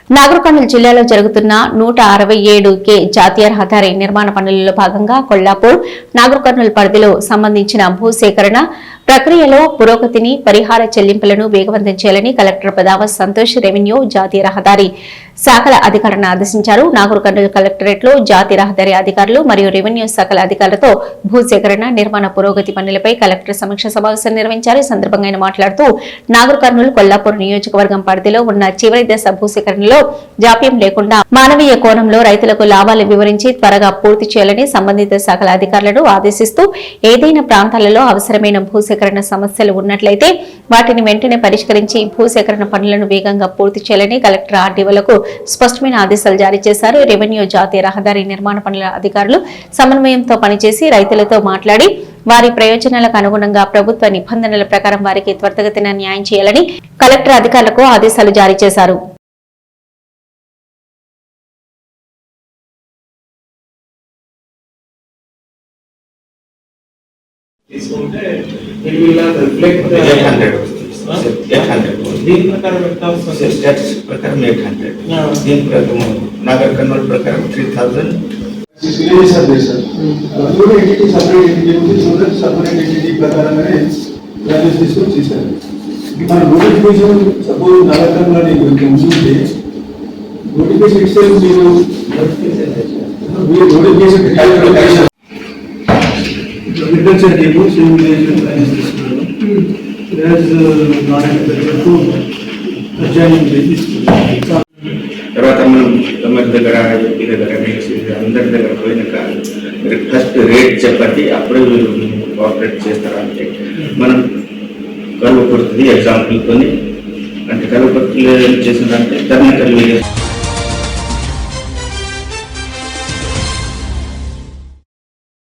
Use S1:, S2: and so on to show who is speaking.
S1: నాగర్ కర్నూలు జిల్లాలో జరుగుతున్న 167 జాతీయ రహదారి నిర్మాణ పనులలో భాగంగా కొల్లాపూర్ నాగర్ కర్నూలు పరిధిలో సంబంధించిన భూసేకరణ ప్రక్రియలో పురోగతిని పరిహార చెల్లింపులను వేగవంతం చేయాలని కలెక్టర్ పదావత్ సంతోష్ రెవెన్యూ జాతీయ రహదారి శాఖల అధికారులను ఆదేశించారు. నాగర్ కర్నూలు కలెక్టరేట్ లో జాతీయ రహదారి అధికారులు మరియు రెవెన్యూ శాఖల అధికారులతో భూసేకరణ నిర్మాణ పురోగతి పనులపై కలెక్టర్ సమీక్ష సమావేశం నిర్వహించారు. ఈ సందర్భంగా ఆయన మాట్లాడుతూ నాగర్ కర్నూలు కొల్లాపూర్ నియోజకవర్గం పరిధిలో ఉన్న చివరి దశ భూసేకరణలో జాప్యం లేకుండా మానవీయ కోణంలో రైతులకు లాభాలు వివరించి త్వరగా పూర్తి చేయాలని సంబంధిత శాఖల అధికారులను ఆదేశిస్తూ ఏదైనా ప్రాంతాలలో అవసరమైన భూసేకరణ సమస్యలు ఉన్నట్లయితే వాటిని వెంటనే పరిష్కరించి భూసేకరణ పనులను వేగంగా పూర్తి చేయాలని కలెక్టర్ ఆర్డీఓలకు స్పష్టమైన ఆదేశాలు జారీ చేశారు. రెవెన్యూ జాతీయ రహదారి నిర్మాణ పనుల అధికారులు సమన్వయంతో పనిచేసి రైతులతో మాట్లాడి వారి ప్రయోజనాలకు అనుగుణంగా ప్రభుత్వ నిబంధనల ప్రకారం వారికి త్వరితగతిన న్యాయం చేయాలని కలెక్టర్ అధికారులకు ఆదేశాలు జారీ చేశారు.
S2: తీసుకుంటే it will not reflect the 800 దీని ప్రకారం ఎంత అవుతుంది స్టాట్స్ ప్రకారం 800 దీని ప్రకారం నాగర్ కర్నూలు ప్రకారం 3000
S3: విలేజెస్ ఆర్ దేర్ సార్ అందులో ఎంటిటీ సెపరేట్ ఎంటిటీ ఉంది సో సెపరేట్ ఎంటిటీ ప్రకారంగానే వాల్యూస్ తీసుకొని చేశారు. మన నోటిఫికేషన్ సపోజ్ నాగర్ కర్నూలు కొంచెం చూస్తే నోటిఫికేషన్ ఇట్సెల్ఫ్ మీరు notification calculation agriculture table simulation is this there is not agriculture to adjoining villages
S2: తర్వాత మనం గవర్నమెంట్ దగ్గర ఎంపీ దగ్గర అందరి దగ్గర పోయినాక ఫస్ట్ రేట్ చెప్పండి అప్పుడు కోఆపరేట్ చేస్తారా అంటే మనం కలువ కొడుతుంది ఎగ్జాంపుల్తో అంటే కలువ కొడుతుంది చేసిందంటే టెక్నికల్